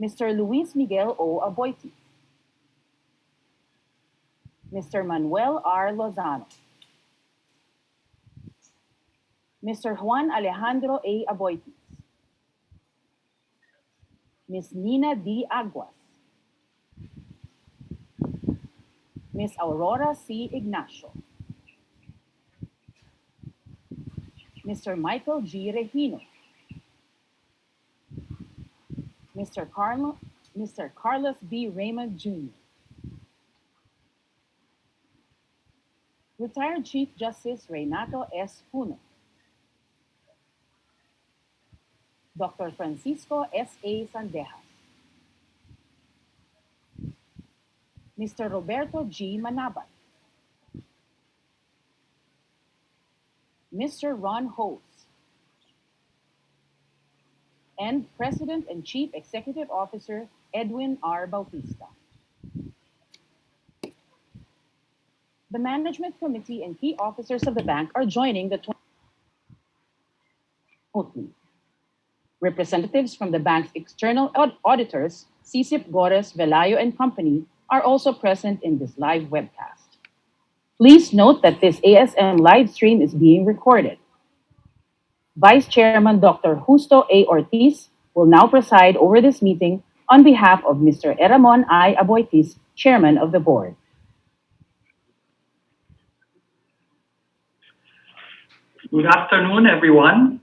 Mr. Luis Miguel O. Aboitiz, Mr. Manuel R. Lozano, Mr. Juan Alejandro A. Aboitiz, Ms. Nina D. Aguas, Ms. Aurora C. Ignacio, Mr. Michael G. Regino, Mr. Carlos B. Raymond Jr., Retired Chief Justice Renato S. Puno, Dr. Francisco S. A. Sandejas, Mr. Roberto G. Manabat, Mr. Ron Hose, and President and Chief Executive Officer Edwin R. Bautista. The Management Committee and key officers of the bank are joining the representatives from the bank's external auditors, CSIP Gores, Velayo and Company, are also present in this live webcast. Please note that this ASM live stream is being recorded. Vice Chairman Dr. Justo A. Ortiz will now preside over this meeting on behalf of Mr. Erramon I. Aboitiz, Chairman of the Board. Good afternoon, everyone.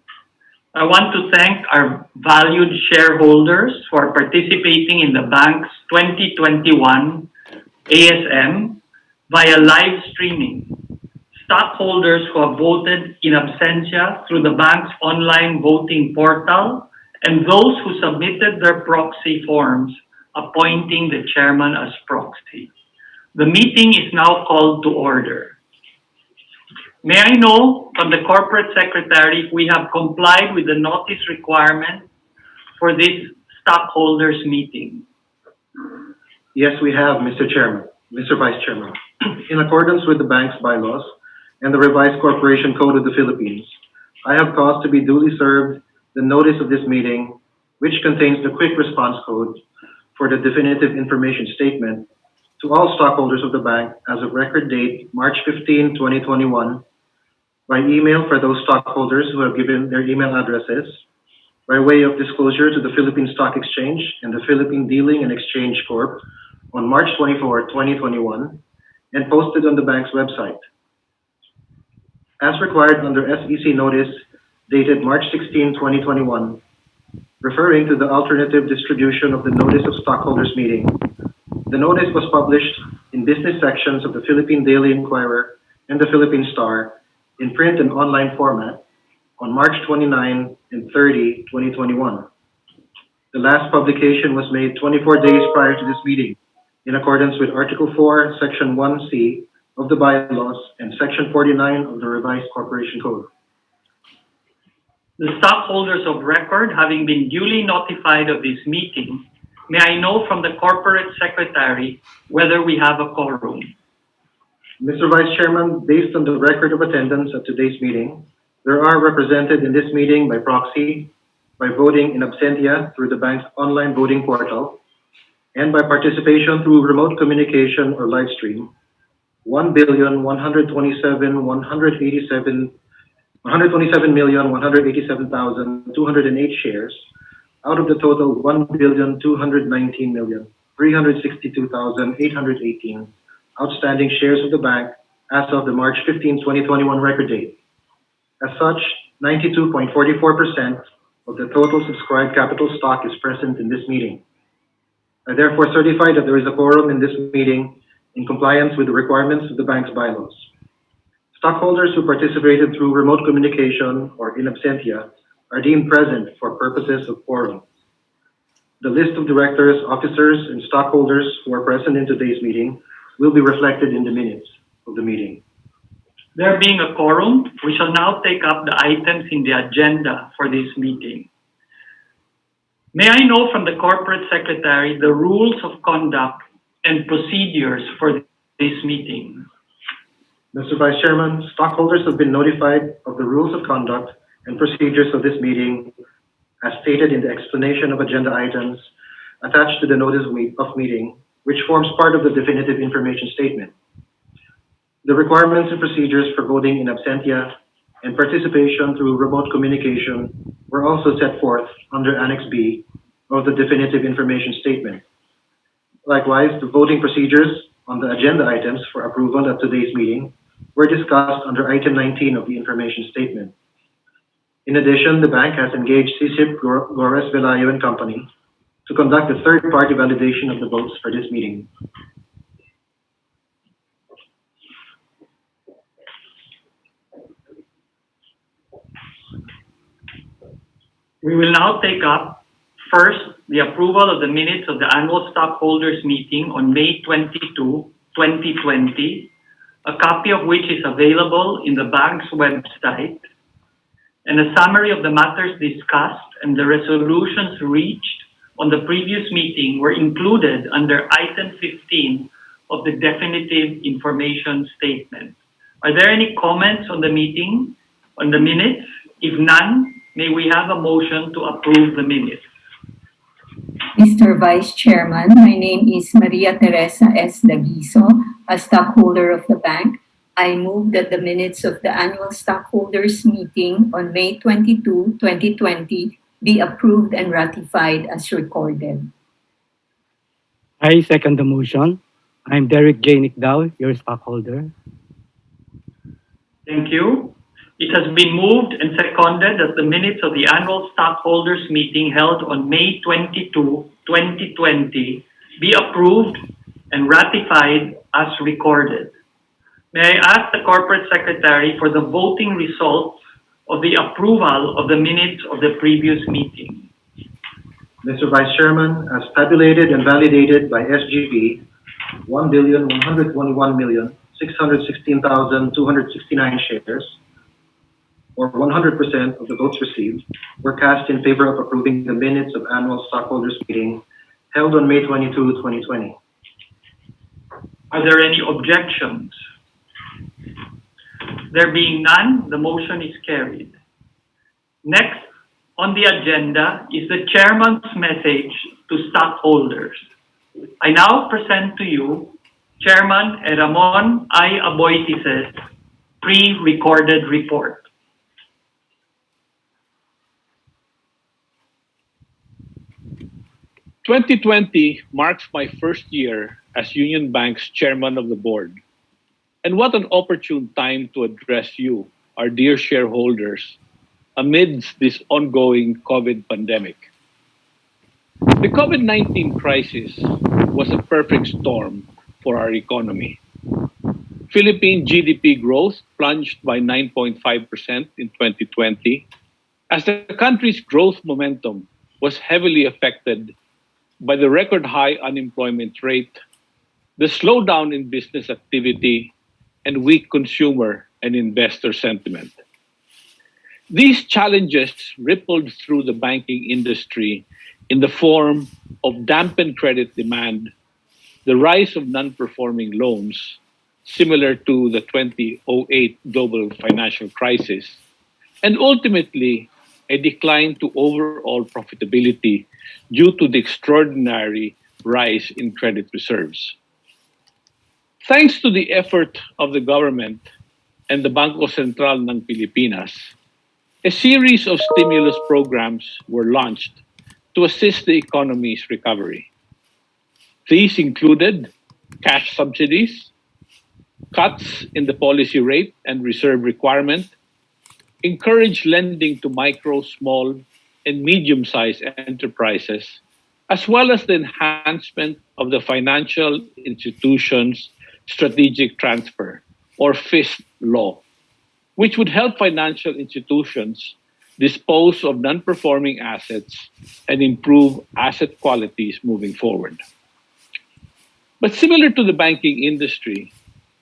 I want to thank our valued shareholders for participating in the bank's 2021 ASM via live streaming. Stockholders who have voted in absentia through the bank's online voting portal, and those who submitted their proxy forms appointing the chairman as proxy. The meeting is now called to order. May I know from the corporate secretary if we have complied with the notice requirement for this stockholders meeting? Yes, we have, Mr. Chairman, Mr. Vice Chairman. In accordance with the bank's bylaws and the revised Corporation Code of the Philippines, I have caused to be duly served the notice of this meeting, which contains the quick response code for the definitive information statement to all stockholders of the bank as of record date March 15, 2021, by email for those stockholders who have given their email addresses, by way of disclosure to the Philippine Stock Exchange and the Philippine Dealing and Exchange Corp. On March 24, 2021, and posted on the bank's website. As required under SEC notice dated March 16, 2021, referring to the alternative distribution of the notice of stockholders meeting, the notice was published in business sections of the Philippine Daily Inquirer and the Philippine Star in print and online format on March 29 and 30, 2021. The last publication was made 24 days prior to this meeting in accordance with Article 4, Section 1C of the bylaws and Section 49 of the revised Corporation Code. The stockholders of record having been duly notified of this meeting, may I know from the corporate secretary whether we have a quorum? Mr. Vice Chairman, based on the record of attendance at today's meeting, there are represented in this meeting by proxy, by voting in absentia through the bank's online voting portal, and by participation through remote communication or live stream, 127,187,208 shares out of the total 1,219,362,818 outstanding shares of the bank as of the March 15, 2021 record date. As such, 92.44% of the total subscribed capital stock is present in this meeting. I therefore certify that there is a quorum in this meeting in compliance with the requirements of the bank's bylaws. Stockholders who participated through remote communication or in absentia are deemed present for purposes of quorum. The list of directors, officers, and stockholders who are present in today's meeting will be reflected in the minutes of the meeting. There being a quorum, we shall now take up the items in the agenda for this meeting. May I know from the corporate secretary the rules of conduct and procedures for this meeting? Mr. Vice Chairman, stockholders have been notified of the rules of conduct and procedures of this meeting as stated in the explanation of agenda items attached to the notice of meeting, which forms part of the definitive information statement. The requirements and procedures for voting in absentia and participation through remote communication were also set forth under Annex B of the definitive information statement. Likewise, the voting procedures on the agenda items for approval at today's meeting were discussed under item 19 of the information statement. In addition, the bank has engaged CSIP Gores Velayo and Company to conduct a third-party validation of the votes for this meeting. We will now take up, first, the approval of the minutes of the annual stockholders meeting on May 22, 2020, a copy of which is available in the bank's website, and a summary of the matters discussed and the resolutions reached on the previous meeting were included under item 15 of the definitive information statement. Are there any comments on the minutes? If none, may we have a motion to approve the minutes? Mr. Vice Chairman, my name is Maria Teresa S. Daguiso, a stockholder of the bank. I move that the minutes of the annual stockholders meeting on May 22, 2020 be approved and ratified as recorded. I second the motion. I'm Derek J. Nickdow, your stockholder. Thank you. It has been moved and seconded that the minutes of the annual stockholders meeting held on May 22, 2020 be approved and ratified as recorded. May I ask the Corporate Secretary for the voting results of the approval of the minutes of the previous meeting? Mr. Vice Chairman, as tabulated and validated by SGB, 1,121,616,269 shares, or 100% of the votes received, were cast in favor of approving the minutes of annual stockholders meeting held on May 22, 2020. Are there any objections? There being none, the motion is carried. Next on the agenda is the chairman's message to stockholders. I now present to you Chairman Erramon Aboitiz's pre-recorded report. "2020 marks my first year as Union Bank's chairman of the board. And what an opportune time to address you, our dear shareholders, amidst this ongoing COVID pandemic. The COVID-19 crisis was a perfect storm for our economy. Philippine GDP growth plunged by 9.5% in 2020, as the country's growth momentum was heavily affected by the record high unemployment rate, the slowdown in business activity, and weak consumer and investor sentiment. These challenges rippled through the banking industry in the form of dampened credit demand, the rise of non-performing loans, similar to the 2008 global financial crisis, and ultimately a decline to overall profitability due to the extraordinary rise in credit reserves. Thanks to the effort of the government and the Bangko Sentral ng Pilipinas, a series of stimulus programs were launched to assist the economy's recovery. These included cash subsidies, cuts in the policy rate and reserve requirement, encourage lending to micro, small, and medium-sized enterprises, as well as the enhancement of the financial institutions' strategic transfer, or FISC law, which would help financial institutions dispose of non-performing assets and improve asset qualities moving forward. But similar to the banking industry,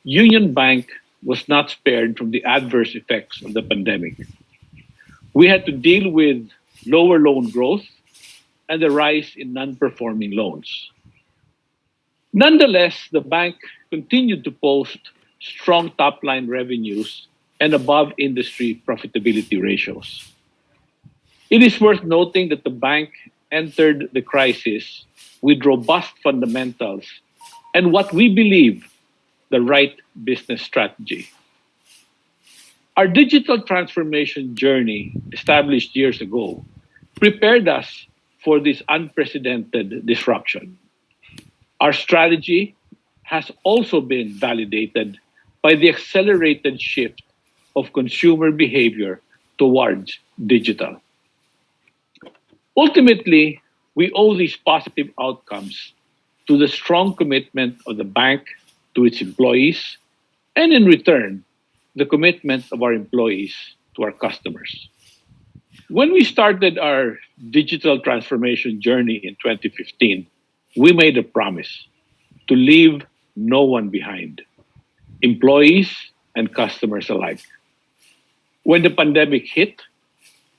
Union Bank was not spared from the adverse effects of the pandemic. We had to deal with lower loan growth and the rise in non-performing loans. Nonetheless, the bank continued to post strong top-line revenues and above-industry profitability ratios. It is worth noting that the bank entered the crisis with robust fundamentals and what we believe the right business strategy. Our digital transformation journey, established years ago, prepared us for this unprecedented disruption. Our strategy has also been validated by the accelerated shift of consumer behavior towards digital. Ultimately, we owe these positive outcomes to the strong commitment of the bank to its employees, and in return, the commitment of our employees to our customers. When we started our digital transformation journey in 2015, we made a promise to leave no one behind, employees and customers alike. When the pandemic hit,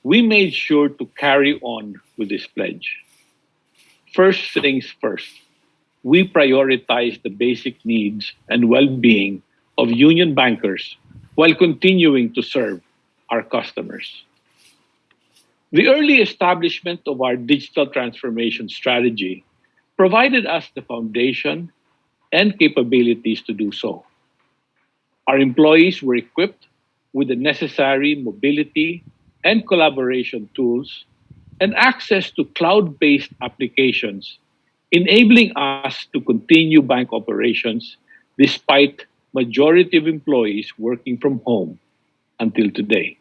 we made sure to carry on with this pledge. First things first, we prioritized the basic needs and well-being of union bankers while continuing to serve our customers. The early establishment of our digital transformation strategy provided us the foundation and capabilities to do so. Our employees were equipped with the necessary mobility and collaboration tools and access to cloud-based applications, enabling us to continue bank operations despite majority of employees working from home until today.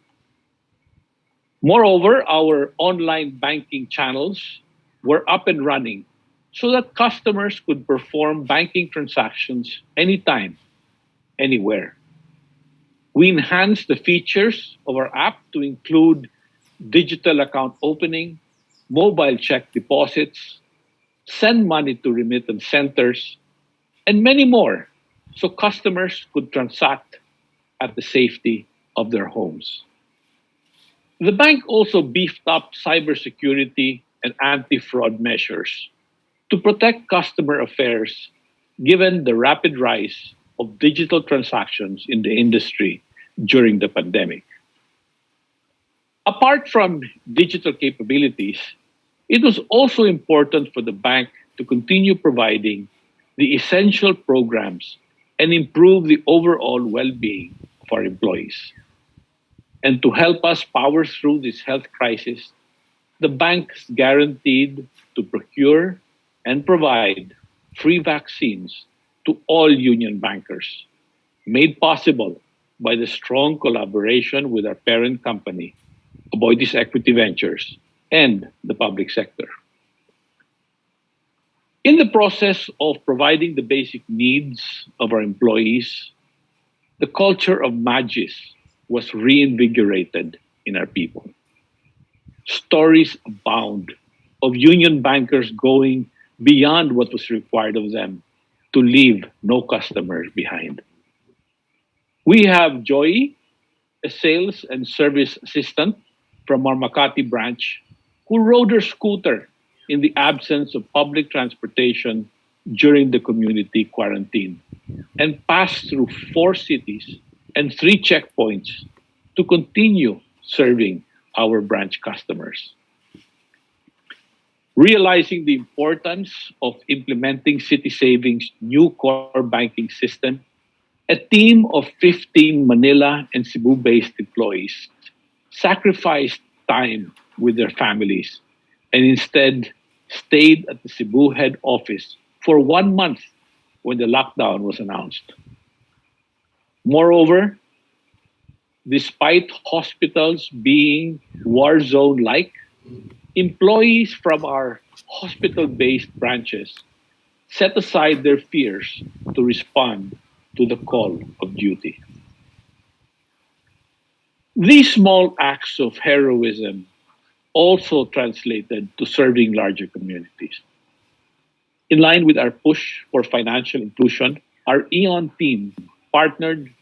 Moreover, our online banking channels were up and running so that customers could perform banking transactions anytime, anywhere. We enhanced the features of our app to include digital account opening, mobile check deposits, send money to remittance centers, and many more so customers could transact at the safety of their homes. The bank also beefed up cybersecurity and anti-fraud measures to protect customer affairs given the rapid rise of digital transactions in the industry during the pandemic. Apart from digital capabilities, it was also important for the bank to continue providing the essential programs and improve the overall well-being of our employees. And to help us power through this health crisis, the bank is guaranteed to procure and provide free vaccines to all union bankers, made possible by the strong collaboration with our parent company, Aboitiz Equity Ventures, and the public sector. In the process of providing the basic needs of our employees, the culture of magis was reinvigorated in our people. Stories abound of union bankers going beyond what was required of them to leave no customers behind. We have Joy, a sales and service assistant from our Makati branch, who rode her scooter in the absence of public transportation during the community quarantine and passed through 4 cities and 3 checkpoints to continue serving our branch customers. Realizing the importance of implementing City Savings' new core banking system, a team of 15 Manila and Cebu-based employees sacrificed time with their families and instead stayed at the Cebu head office for 1 month when the lockdown was announced. Moreover, despite hospitals being war zone-like, employees from our hospital-based branches set aside their fears to respond to the call of duty. These small acts of heroism also translated to serving larger communities. In line with our push for financial inclusion, our EON team partnered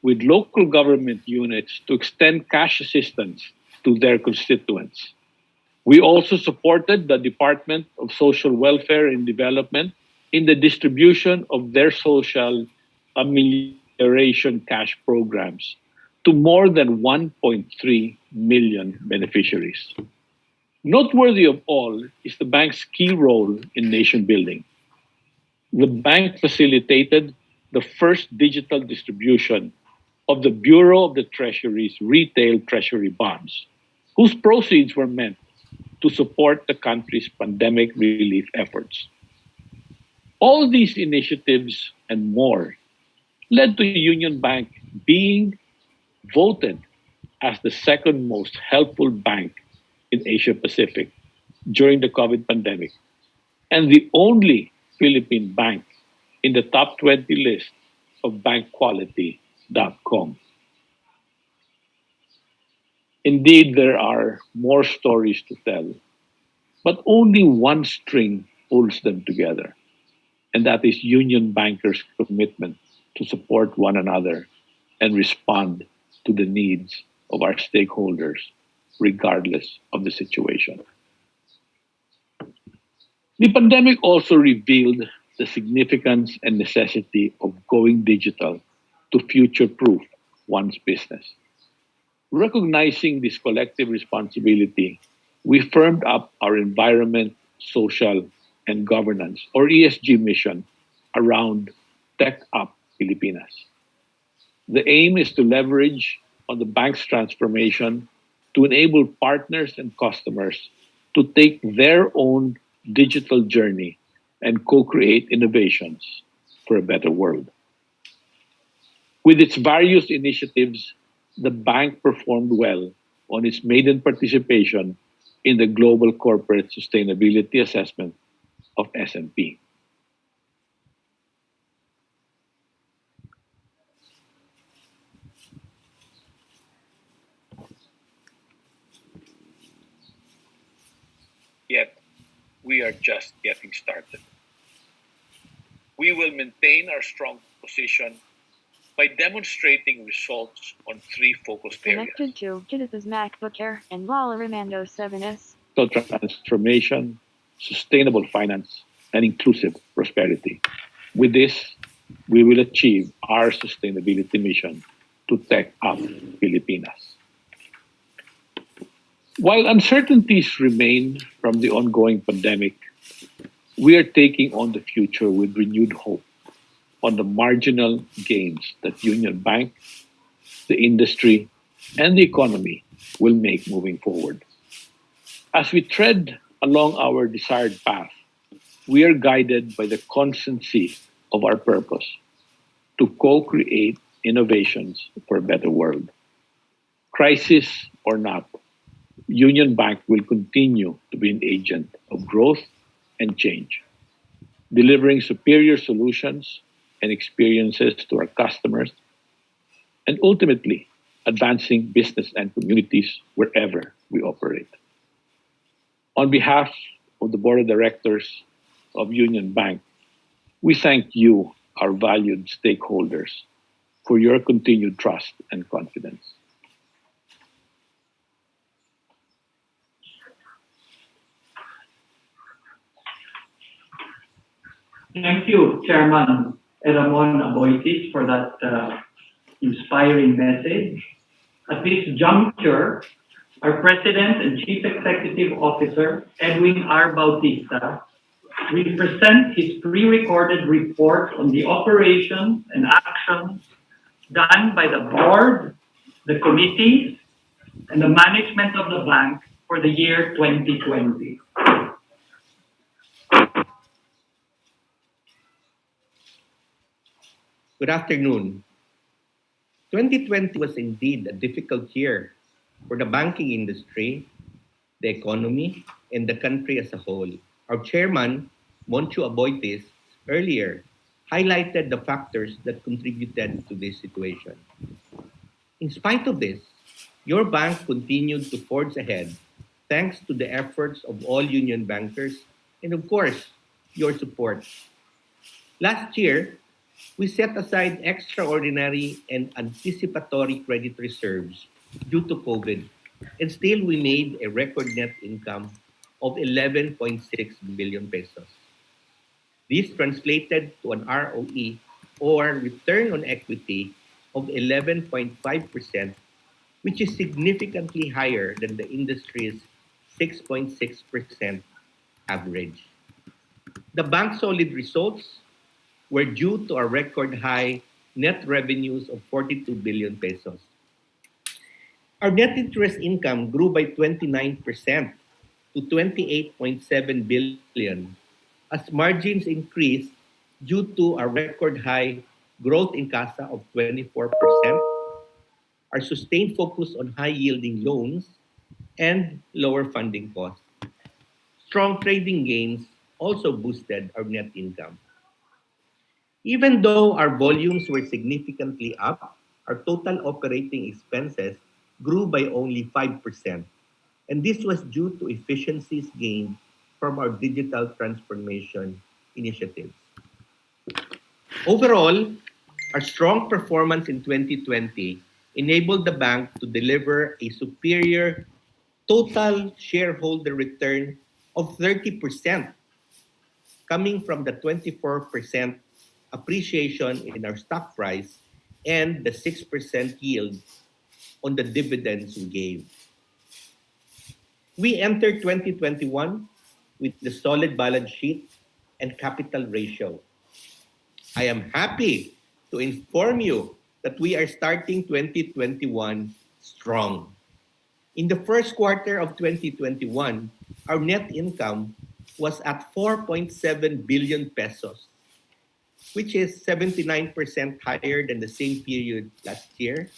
with local government units to extend cash assistance to their constituents. We also supported the Department of Social Welfare and Development in the distribution of their social amelioration cash programs to more than 1.3 million beneficiaries. Noteworthy of all is the bank's key role in nation building. The bank facilitated the first digital distribution of the Bureau of the Treasury's retail treasury bonds, whose proceeds were meant to support the country's pandemic relief efforts. All these initiatives and more led to Union Bank being voted as the second most helpful bank in Asia Pacific during the COVID pandemic and the only Philippine bank in the top 20 list of bankquality.com. Indeed, there are more stories to tell, but only one string pulls them together, and that is Union Bankers' commitment to support one another and respond to the needs of our stakeholders, regardless of the situation. The pandemic also revealed the significance and necessity of going digital to future proof one's business. Recognizing this collective responsibility, we firmed up our environment, social, and governance, or ESG mission around Tech Up Pilipinas. The aim is to leverage on the bank's transformation to enable partners and customers to take their own digital journey and co-create innovations for a better world. With its various initiatives, the bank performed well on its maiden participation in the Global Corporate Sustainability Assessment of S&P. Yet, we are just getting started. We will maintain our strong position by demonstrating results on three focused areas: Connected to Judith's MacBook Air and Lala Remando 7S. digital transformation, sustainable finance, and inclusive prosperity. With this, we will achieve our sustainability mission to Tech Up Pilipinas. While uncertainties remain from the ongoing pandemic, we are taking on the future with renewed hope on the marginal gains that Union Bank, the industry, and the economy will make moving forward. As we tread along our desired path, we are guided by the constancy of our purpose to co-create innovations for a better world. Crisis or not, Union Bank will continue to be an agent of growth and change, delivering superior solutions and experiences to our customers, and ultimately advancing business and communities wherever we operate. On behalf of the Board of Directors of Union Bank, we thank you, our valued stakeholders, for your continued trust and confidence. Thank you, Chairman Erramon Aboitiz, for that inspiring message. At this juncture, our President and Chief Executive Officer, Edwin R. Bautista, will present his pre-recorded report on the operations and actions done by the board, the committees, and the management of the bank for the year 2020. Good afternoon. 2020 was indeed a difficult year for the banking industry, the economy, and the country as a whole. Our chairman, Moncho Aboitiz, earlier highlighted the factors that contributed to this situation. In spite of this, your bank continued to forge ahead thanks to the efforts of all union bankers and, of course, your support. Last year, we set aside extraordinary and anticipatory credit reserves due to COVID, and still we made a record net income of 11.6 billion pesos. This translated to an ROE, or return on equity, of 11.5%, which is significantly higher than the industry's 6.6% average. The bank's solid results were due to a record high net revenues of 42 billion pesos. Our net interest income grew by 29% to 28.7 billion as margins increased due to a record high growth in CASA of 24%, our sustained focus on high yielding loans, and lower funding costs. Strong trading gains also boosted our net income. Even though our volumes were significantly up, our total operating expenses grew by only 5%. And this was due to efficiencies gained from our digital transformation initiatives. Overall, our strong performance in 2020 enabled the bank to deliver a superior total shareholder return of 30%, coming from the 24% appreciation in our stock price and the 6% yield on the dividends we gave. We entered 2021 with the solid balance sheet and capital ratio. I am happy to inform you that we are starting 2021 strong. In the first quarter of 2021, our net income was at 4.7 billion pesos, which is 79% higher than the same period last year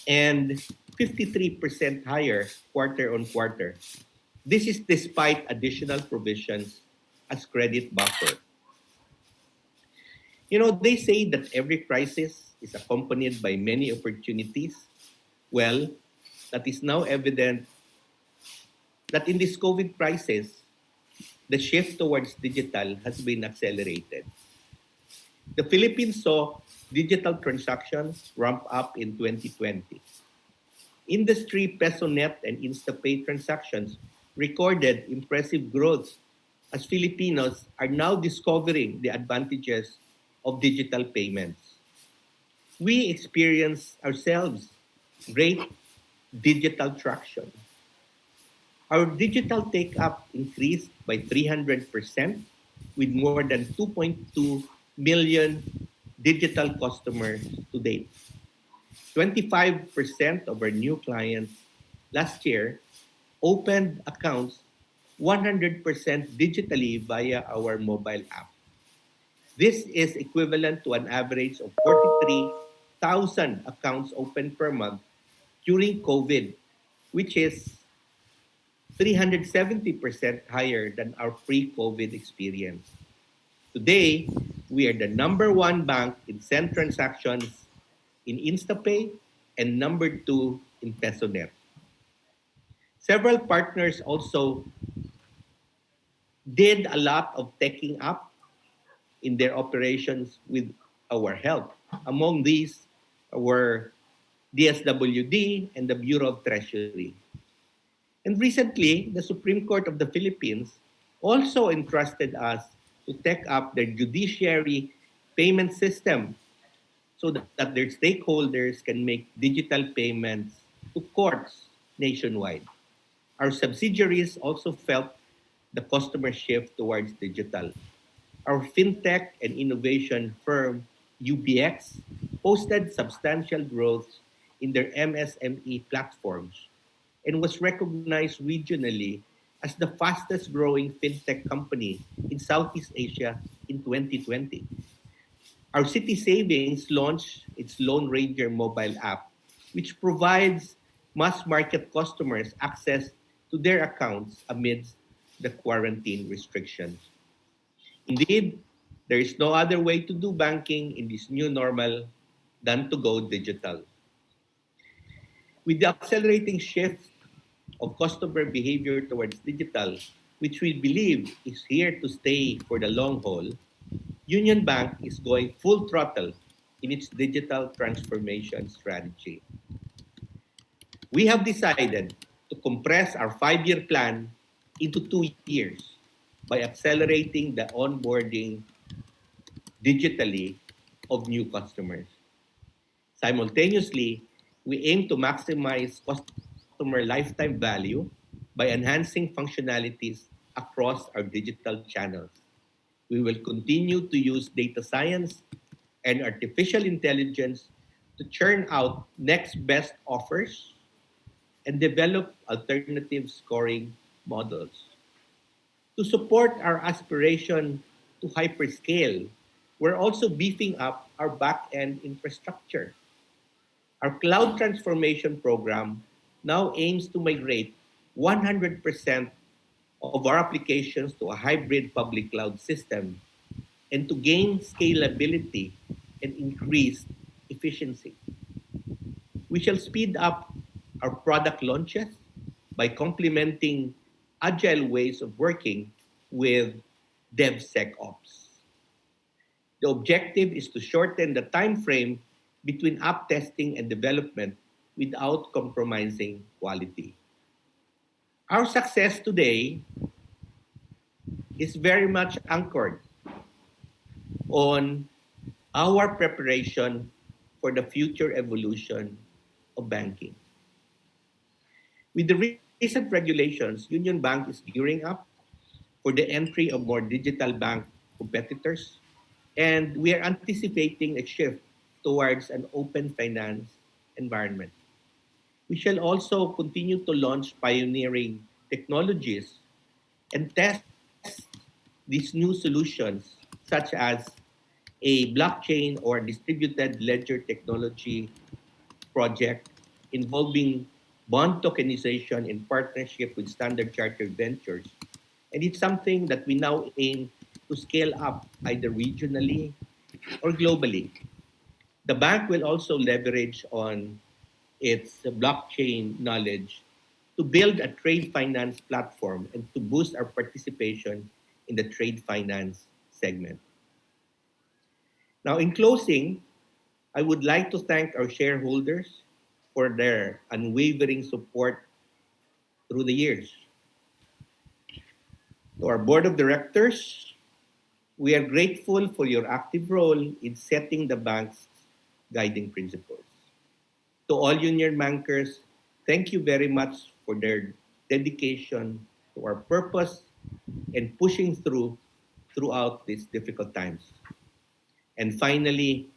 and 53% higher quarter on quarter. This is despite additional provisions as credit buffer. They say that every crisis is accompanied by many opportunities. Well, that is now evident that in this COVID crisis, the shift towards digital has been accelerated. The Philippines saw digital transactions ramp up in 2020. Industry PesoNet and InstaPay transactions recorded impressive growth as Filipinos are now discovering the advantages of digital payments. We experience ourselves great digital traction. Our digital take-up increased by 300% with more than 2.2 million digital customers to date. 25% of our new clients last year opened accounts 100% digitally via our mobile app. This is equivalent to an average of 43,000 accounts opened per month during COVID, which is 370% higher than our pre-COVID experience. Today, we are the number one bank in send transactions in InstaPay and number two in PesoNet. Several partners also did a lot of taking up in their operations with our help. Among these were DSWD and the Bureau of Treasury. And recently, the Supreme Court of the Philippines also entrusted us to take up their judiciary payment system so that their stakeholders can make digital payments to courts nationwide. Our subsidiaries also felt the customer shift towards digital. Our fintech and innovation firm, UBX, posted substantial growth in their MSME platforms and was recognized regionally as the fastest growing fintech company in Southeast Asia in 2020. Our City Savings launched its Lone Ranger mobile app, which provides mass market customers access to their accounts amidst the quarantine restrictions. Indeed, there is no other way to do banking in this new normal than to go digital. With the accelerating shift of customer behavior towards digital, which we believe is here to stay for the long haul, Union Bank is going full throttle in its digital transformation strategy. We have decided to compress our 5-year plan into 2 years by accelerating the onboarding digitally of new customers. Simultaneously, we aim to maximize customer lifetime value by enhancing functionalities across our digital channels. We will continue to use data science and artificial intelligence to churn out next best offers and develop alternative scoring models. To support our aspiration to hyperscale, we're also beefing up our back-end infrastructure. Our cloud transformation program now aims to migrate 100% of our applications to a hybrid public cloud system and to gain scalability and increase efficiency. We shall speed up our product launches by complementing agile ways of working with DevSecOps. The objective is to shorten the time frame between app testing and development without compromising quality. Our success today is very much anchored on our preparation for the future evolution of banking. With the recent regulations, Union Bank is gearing up for the entry of more digital bank competitors, and we are anticipating a shift towards an open finance environment. We shall also continue to launch pioneering technologies and test these new solutions, such as a blockchain or distributed ledger technology project involving bond tokenization in partnership with Standard Chartered Ventures. And it's something that we now aim to scale up either regionally or globally. The bank will also leverage on its blockchain knowledge to build a trade finance platform and to boost our participation in the trade finance segment. Now, in closing, I would like to thank our shareholders for their unwavering support through the years. To our board of directors, we are grateful for your active role in setting the bank's guiding principles. To all union bankers, thank you very much for their dedication to our purpose and pushing through throughout these difficult times. And finally,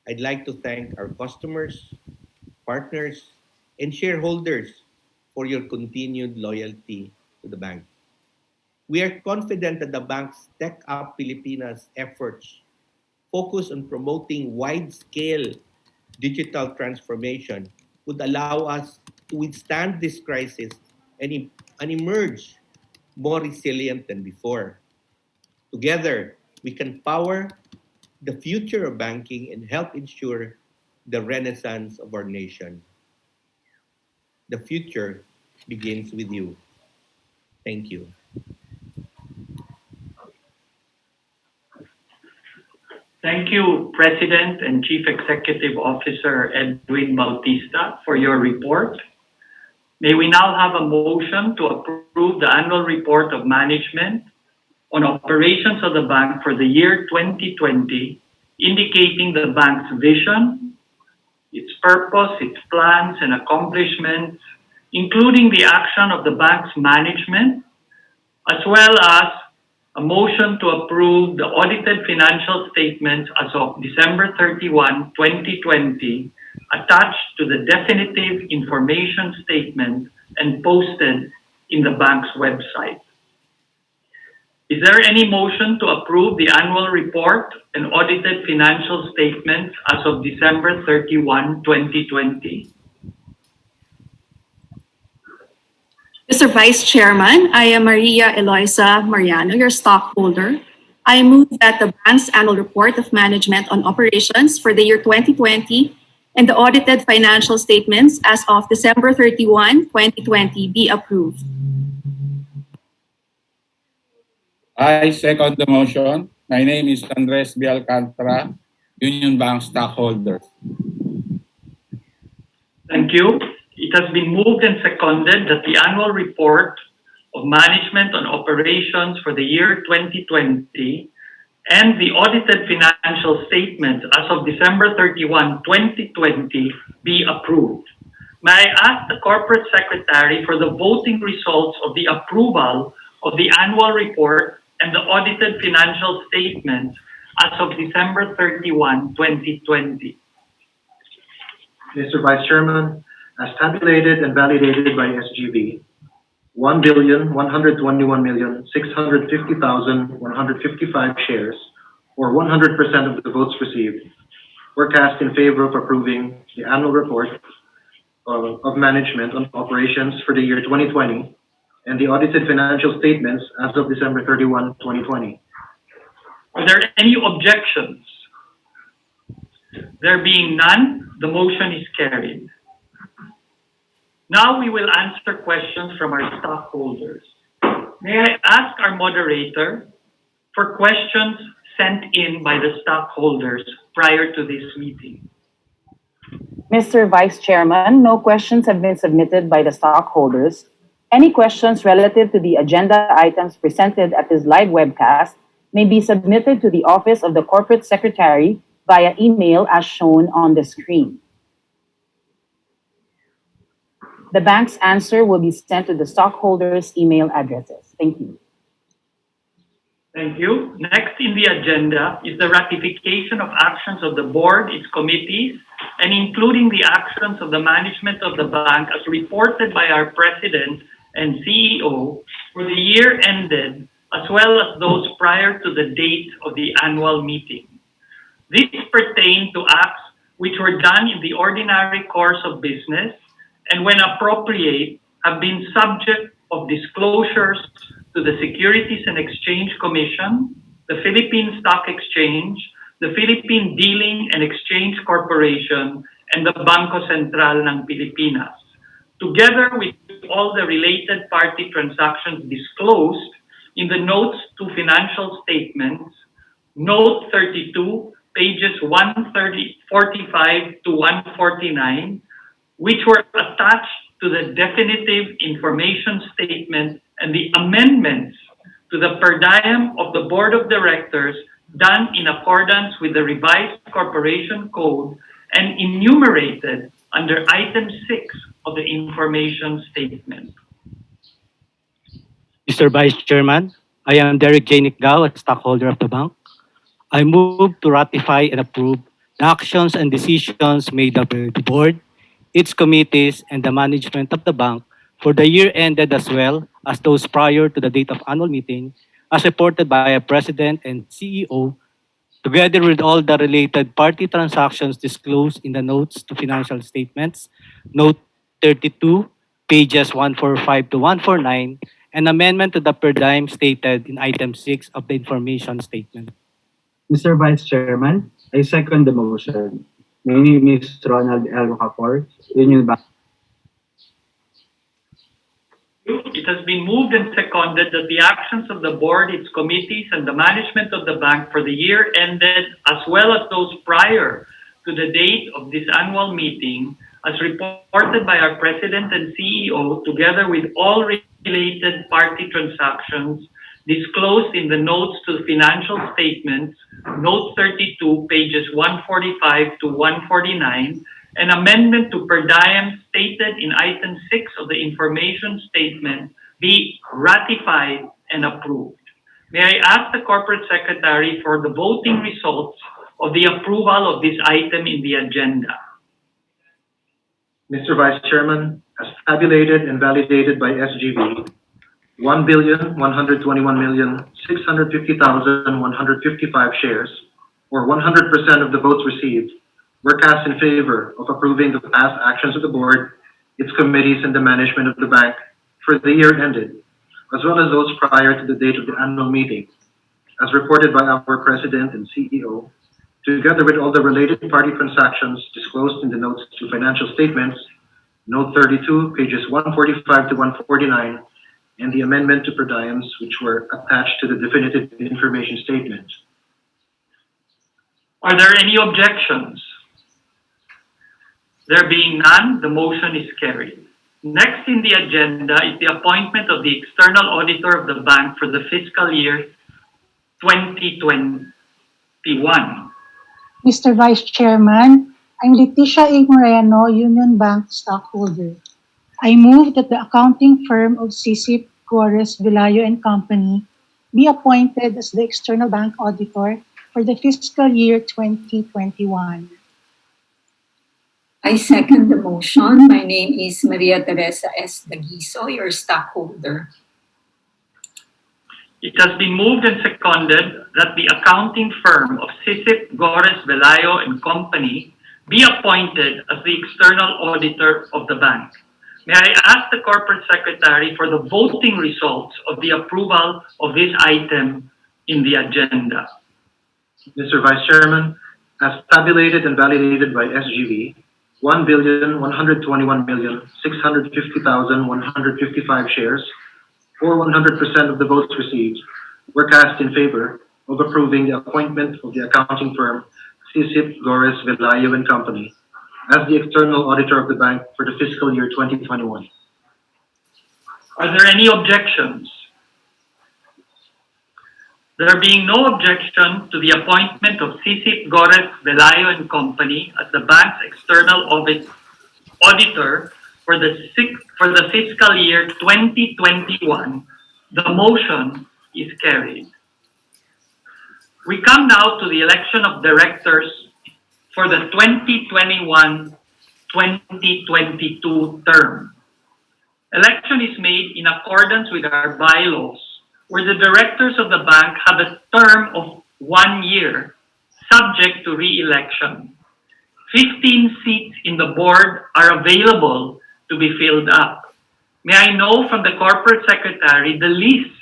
I'd like to thank our customers, partners, and shareholders for your continued loyalty to the bank. We are confident that the bank's Tech Up Pilipinas efforts focus on promoting wide-scale digital transformation would allow us to withstand this crisis and emerge more resilient than before. Together, we can power the future of banking and help ensure the renaissance of our nation. The future begins with you. Thank you. Thank you, President and Chief Executive Officer Edwin Bautista, for your report. May we now have a motion to approve the annual report of management on operations of the bank for the year 2020, indicating the bank's vision, its purpose, its plans and accomplishments, including the action of the bank's management, as well as a motion to approve the audited financial statements as of December 31, 2020, attached to the definitive information statement and posted in the bank's website. Is there any motion to approve the annual report and audited financial statements as of December 31, 2020? Mr. Vice Chairman, I am Maria Eloisa Mariano, your stockholder. I move that the bank's annual report of management on operations for the year 2020 and the audited financial statements as of December 31, 2020 be approved. I second the motion. My name is Andres B. Alcantara, Union Bank Stockholders. Thank you. It has been moved and seconded that the annual report of management on operations for the year 2020 and the audited financial statements as of December 31, 2020 be approved. may I ask the Corporate Secretary for the voting results of the approval of the annual report and the audited financial statements as of December 31, 2020. Mr. Vice Chairman, as tabulated and validated by SGB, 1,121,650,155 shares, or 100% of the votes received, were cast in favor of approving the annual report of management on operations for the year 2020 and the audited financial statements as of December 31, 2020. Are there any objections? There being none, the motion is carried. Now we will answer questions from our stockholders. May I ask our moderator for questions sent in by the stockholders prior to this meeting? Mr. Vice Chairman, no questions have been submitted by the stockholders. Any questions relative to the agenda items presented at this live webcast may be submitted to the Office of the Corporate Secretary via email as shown on the screen. The bank's answer will be sent to the stockholders' email addresses. Thank you. Thank you. Next in the agenda is the ratification of actions of the board, its committees, and including the actions of the management of the bank as reported by our President and CEO for the year ended, as well as those prior to the date of the annual meeting. These pertain to acts which were done in the ordinary course of business and when appropriate have been subject of disclosures to the Securities and Exchange Commission, the Philippine Stock Exchange, the Philippine Dealing and Exchange Corporation, and the Bangko Sentral ng Pilipinas, together with all the related party transactions disclosed in the notes to financial statements, Note 32, pages 145 to 149, which were attached to the definitive information statement and the amendments to the per diem of the Board of Directors done in accordance with the revised Corporation Code and enumerated under Item 6 of the information statement. Mr. Vice Chairman, I am Derek J. Nicdao, a stockholder of the bank. I move to ratify and approve the actions and decisions made by the board, its committees, and the management of the bank for the year ended as well as those prior to the date of annual meeting, as reported by a President and CEO, together with all the related party transactions disclosed in the notes to financial statements, Note 32, pages 145 to 149, an amendment to the per diem stated in Item 6 of the information statement. Mr. Vice Chairman, I second the motion. My name is Ronald L. Rocafort, Union Bank. It has been moved and seconded that the actions of the board, its committees, and the management of the bank for the year ended, as well as those prior to the date of this annual meeting, as reported by our President and CEO, together with all related party transactions disclosed in the notes to the financial statements, Note 32, pages 145 to 149, an amendment to per diem stated in Item 6 of the information statement be ratified and approved. May I ask the Corporate Secretary for the voting results of the approval of this item in the agenda? Mr. Vice Chairman, as tabulated and validated by SGB, 1,121,650,155 shares, or 100% of the votes received, were cast in favor of approving the past actions of the board, its committees, and the management of the bank for the year ended, as well as those prior to the date of the annual meeting, as reported by our President and CEO, together with all the related party transactions disclosed in the notes to financial statements, Note 32, pages 145 to 149, and the amendment to per diems which were attached to the definitive information statement. Are there any objections? There being none, the motion is carried. Next in the agenda is the appointment of the external auditor of the bank for the fiscal year 2021. Mr. Vice Chairman, I'm Leticia A. Moreno, Union Bank stockholder. I move that the accounting firm of CC Gores Velayo and Company be appointed as the external bank auditor for the fiscal year 2021. I second the motion. My name is Maria Teresa S. Daguiso, your stockholder. It has been moved and seconded that the accounting firm of Sisip Gores Velayo and Company be appointed as the external auditor of the bank. May I ask the corporate secretary for the voting results of the approval of this item in the agenda? Mr. Vice Chairman, as tabulated and validated by SGV, 1,121,650,155 shares, or 100% of the votes received, were cast in favor of approving the appointment of the accounting firm CSIP Gores Velayo and Company as the external auditor of the bank for the fiscal year 2021. Are there any objections? There being no objection to the appointment of CC Gores Velayo and Company as the bank's external auditor for the fiscal year 2021, the motion is carried. We come now to the election of directors for the 2021-2022 term. Election is made in accordance with our bylaws, where the directors of the bank have a term of 1 year, subject to re-election. 15 seats in the board are available to be filled up. May I know from the corporate secretary the list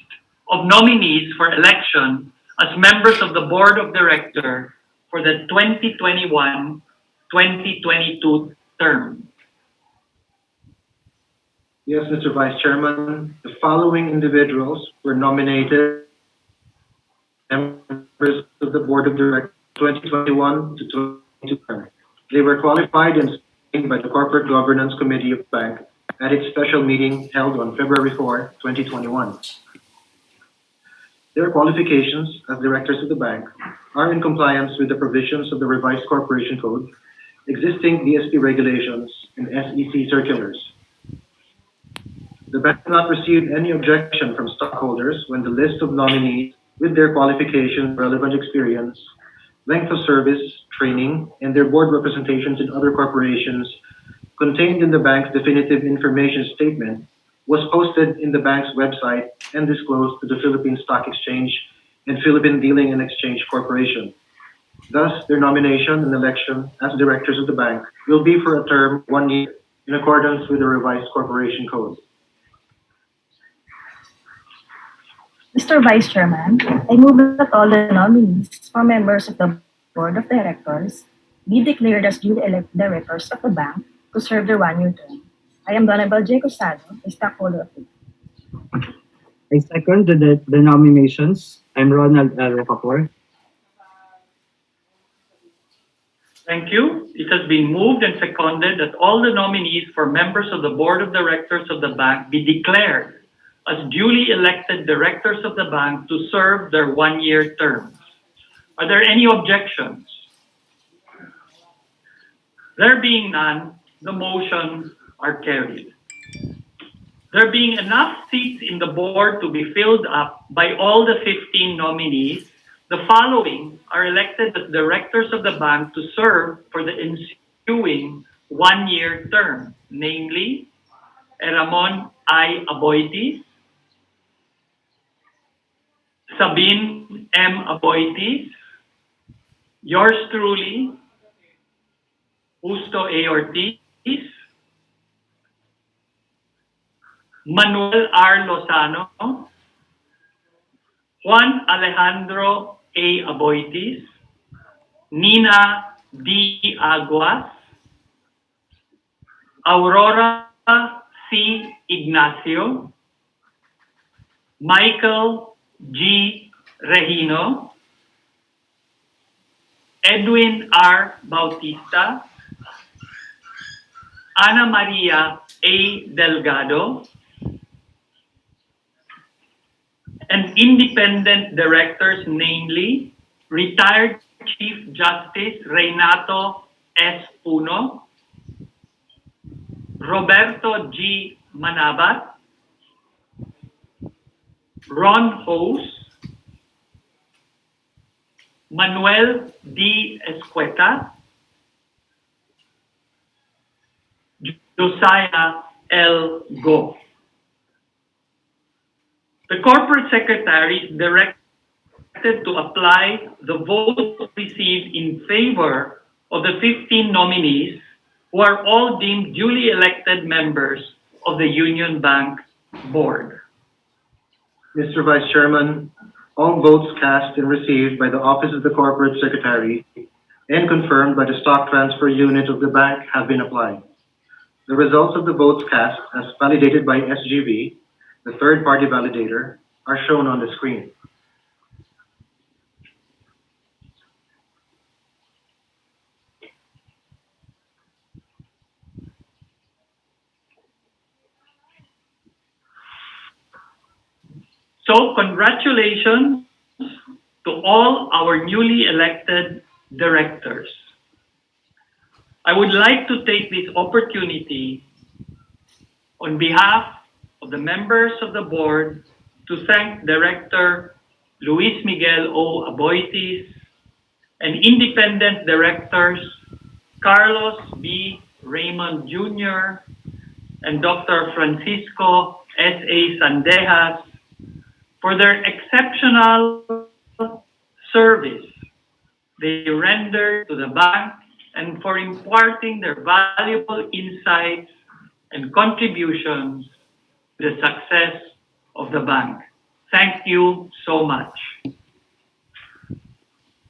of nominees for election as members of the board of directors for the 2021-2022 term? Yes, Mr. Vice Chairman, the following individuals were nominated members of the Board of Directors 2021 to 2022. They were qualified and screened by the Corporate Governance Committee of the Bank at its special meeting held on February 4, 2021. Their qualifications as directors of the bank are in compliance with the provisions of the Revised Corporation Code, existing DSP regulations, and SEC circulars. The bank has not received any objection from stockholders when the list of nominees with their qualifications, relevant experience, length of service, training, and their board representations in other corporations contained in the bank's definitive information statement was posted in the bank's website and disclosed to the Philippine Stock Exchange and Philippine Dealing and Exchange Corporation. Thus, their nomination and election as directors of the bank will be for a term 1 year in accordance with the Revised Corporation Code. Mr. Vice Chairman, I move that all the nominees for members of the Board of Directors be declared as duly elected directors of the bank to serve their 1 year term. I am Donabel J. Cosado, a stockholder of the bank. I second the nominations. I'm Ronald L. Rocafort. Thank you. It has been moved and seconded that all the nominees for members of the Board of Directors of the bank be declared as duly elected directors of the bank to serve their 1 year terms. Are there any objections? There being none, the motions are carried. There being enough seats in the board to be filled up by all the 15 nominees, the following are elected as directors of the bank to serve for the ensuing 1 year term, namely Erramon Aboitiz, Sabine M. Aboitiz, yours truly, Justo A. Ortiz, Manuel R. Lozano, Juan Alejandro A. Aboitiz, Nina D. Aguas, Aurora C. Ignacio, Michael G. Regino, Edwin R. Bautista, Ana Maria A. Delgado, and independent directors, namely retired Chief Justice Reynato S. Puno, Roberto G. Manabat, Ron Hose, Manuel D. Escueta, Josiah L. Go. The corporate secretary is directed to apply the vote received in favor of the 15 nominees who are all deemed duly elected members of the Union Bank Board. Mr. Vice Chairman, all votes cast and received by the Office of the Corporate Secretary and confirmed by the Stock Transfer Unit of the bank have been applied. The results of the votes cast as validated by SGV, the third-party validator, are shown on the screen. So congratulations to all our newly elected directors. I would like to take this opportunity on behalf of the members of the board to thank Director Luis Miguel O. Aboitiz and independent directors Carlos B. Raymond Jr. and Dr. Francisco S.A. Sandejas for their exceptional service they rendered to the bank and for imparting their valuable insights and contributions to the success of the bank. Thank you so much.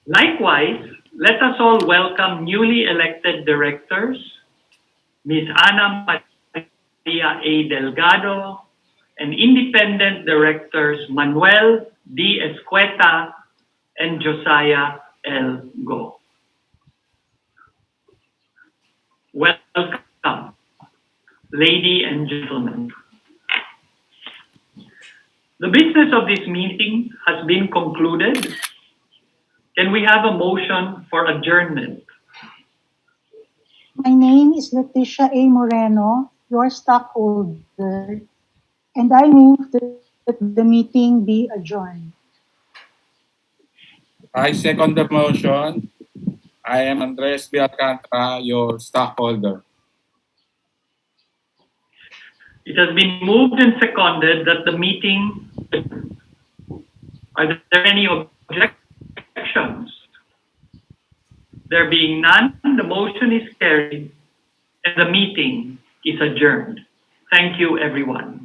Likewise, let us all welcome newly elected directors, Ms. Ana Maria A. Delgado, and independent directors Manuel D. Escueta and Josiah L. Go. Welcome, ladies and gentlemen. The business of this meeting has been concluded. Can we have a motion for adjournment? My name is Leticia A. Moreno, your stockholder, and I move that the meeting be adjourned. I second the motion. I am Andres B. Alcantara, your stockholder. It has been moved and seconded that the meeting. Are there any objections? There being none, the motion is carried and the meeting is adjourned. Thank you, everyone.